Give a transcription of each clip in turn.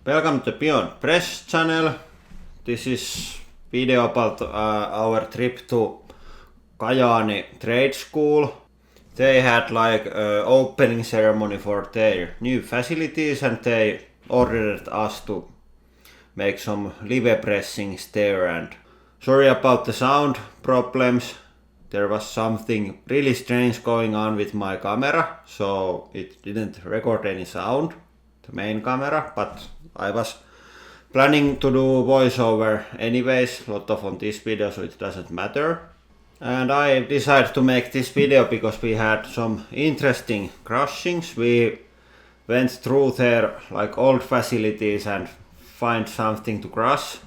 Welcome to Beyond Press channel. This is video about our trip to Kainuu trade school. They had like opening ceremony for their new facilities and they ordered us to make some live pressings there, and sorry about the sound problems. There was something really strange going on with my camera, so it didn't record any sound, the main camera, but I was planning to do voiceover anyways, lot of on this video, so it doesn't matter. And I decided to make this video because we had some interesting crossings. We went through their like old facilities and find something to cross,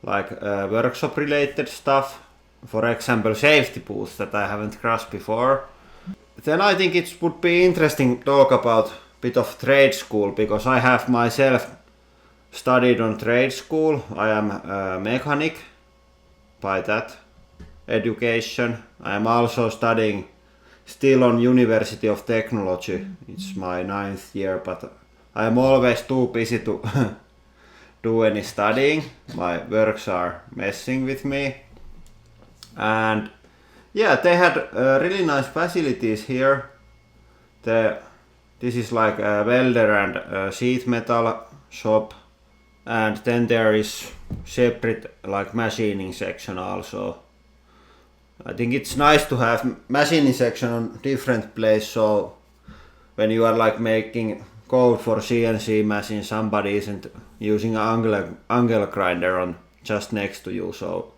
like workshop related stuff. For example, safety booths that I haven't crossed before. Then I think it would be interesting to talk about a bit of trade school, because I have myself studied on trade school. I am a mechanic by that education. I am also studying still on University of Technology. It's my 9th year, but I am always too busy to do any studying. My works are messing with me. And yeah, they had really nice facilities here. This is like a welder and sheet metal shop, and then there is separate like machining section also. I think it's nice to have machining section on different place, so when you are like making code for CNC machine, somebody isn't using an angle grinder on just next to you, so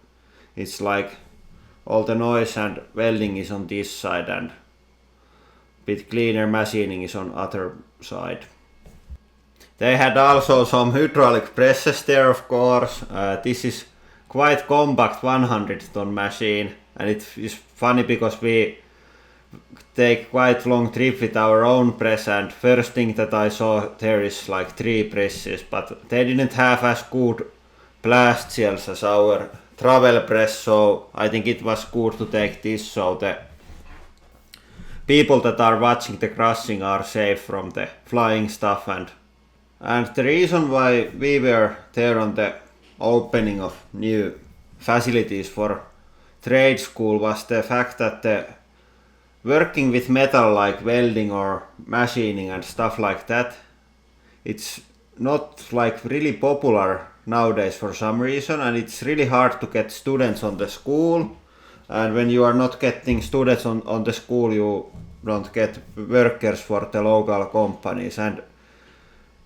it's like all the noise and welding is on this side and bit cleaner machining is on other side. They had also some hydraulic presses there, of course. This is quite compact 100-ton machine, and it is funny because we take quite long trip with our own press, and first thing that I saw there is like 3 presses, but they didn't have as good blast seals as our travel press, so I think it was good to take this, so the people that are watching the crossing are safe from the flying stuff. And the reason why we were there on the opening of new facilities for trade school was the fact that the working with metal like welding or machining and stuff like that, it's not like really popular nowadays for some reason, and it's really hard to get students on the school. And when you are not getting students on the school, you don't get workers for the local companies. And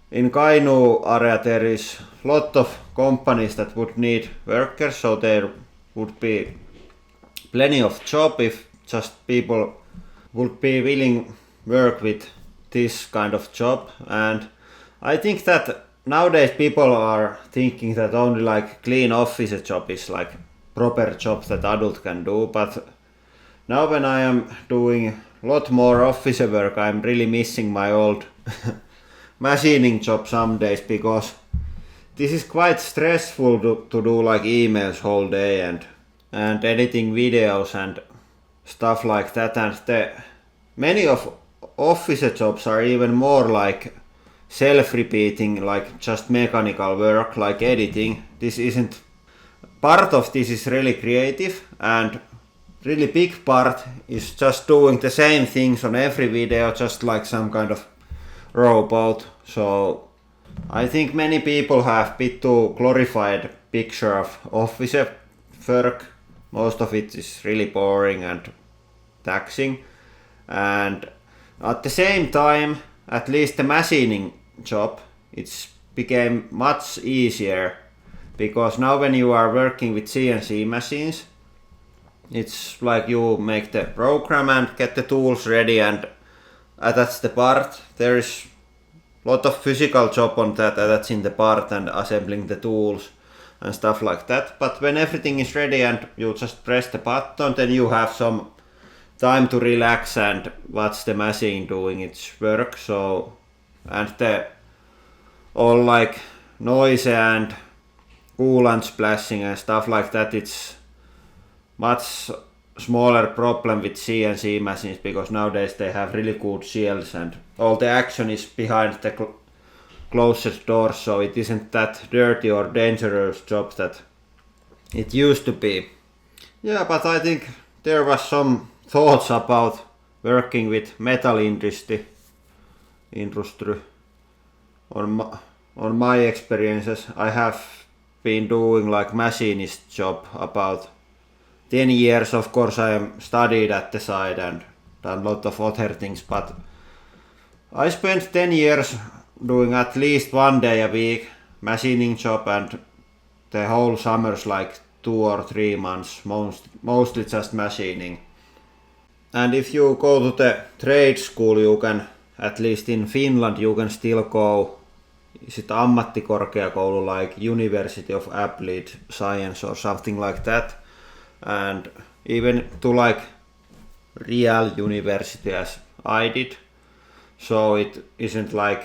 in Kainuu area there is lot of companies that would need workers, so there would be plenty of job if just people would be willing work with this kind of job. And I think that nowadays people are thinking that only like clean office job is like proper job that adult can do, but now when I am doing a lot more office work, I'm really missing my old machining job some days, because this is quite stressful to do like emails whole day and editing videos and stuff like that. And many of office jobs are even more like self-repeating, like just mechanical work, like editing. This isn't part of this is really creative, and really big part is just doing the same things on every video, just like some kind of robot. So I think many people have bit too glorified picture of office work. Most of it is really boring and taxing, and at the same time, at least the machining job, it's became much easier, because now when you are working with CNC machines, it's like you make the program and get the tools ready and attach the part. There is lot of physical job on that, attaching the part and assembling the tools and stuff like that. But when everything is ready and you just press the button, then you have some time to relax and watch the machine doing its work. So, and the all like noise and coolant splashing and stuff like that, it's much smaller problem with CNC machines, because nowadays they have really good shields and all the action is behind the closed doors, so it isn't that dirty or dangerous job that it used to be. Yeah, but I think there was some thoughts about working with metal industry on my experiences. I have been doing like machinist job about 10 years. Of course I am studied at the side and done a lot of other things, but I spent 10 years doing at least 1 day a week machining job, and the whole summers like 2 or 3 months mostly just machining. And if you go to the trade school, you can, at least in Finland, you can still go sit ammattikorkeakoulu like University of Applied Science or something like that, and even to like real university as I did. So it isn't like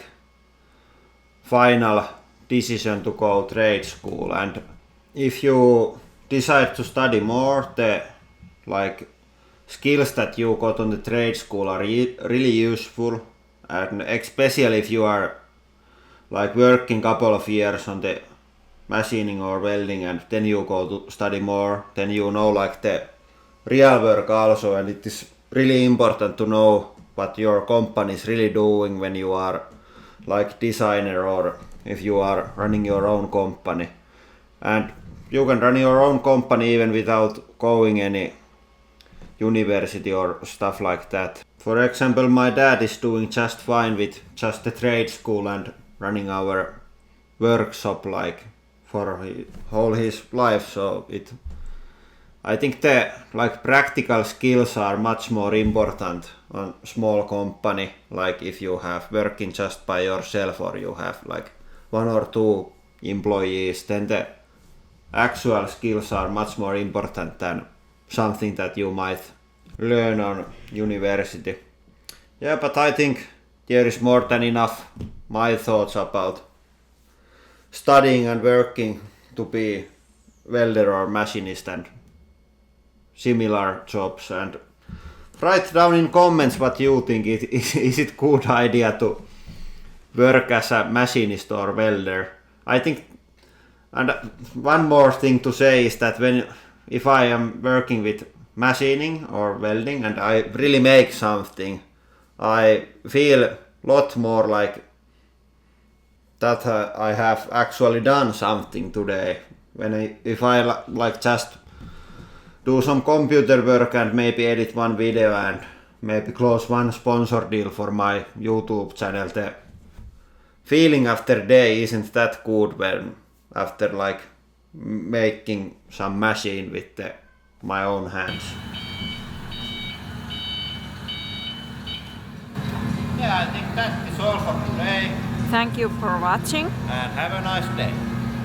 final decision to go trade school, and if you decide to study more, the like skills that you got on the trade school are really useful, and especially if you are like working couple of years on the machining or welding and then you go to study more, then you know like the real work also, and it is really important to know what your company is really doing when you are like designer or if you are running your own company. And you can run your own company even without going any university or stuff like that. For example, my dad is doing just fine with just the trade school and running our workshop like for his life, so I think the like practical skills are much more important on small company, like if you have working just by yourself or you have like 1 or 2 employees, then the actual skills are much more important than something that you might learn on university. Yeah, but I think there is more than enough my thoughts about studying and working to be welder or machinist and similar jobs, and write down in comments what you think. Is it good idea to work as a machinist or welder? I think, and one more thing to say is that if I am working with machining or welding and I really make something, I feel a lot more like that I have actually done something today. If I like just do some computer work and maybe edit one video and maybe close one sponsor deal for my YouTube channel, the feeling after day isn't that good when after like making some machine with my own hands. Yeah, I think that is all for today. Thank you for watching. And have a nice day.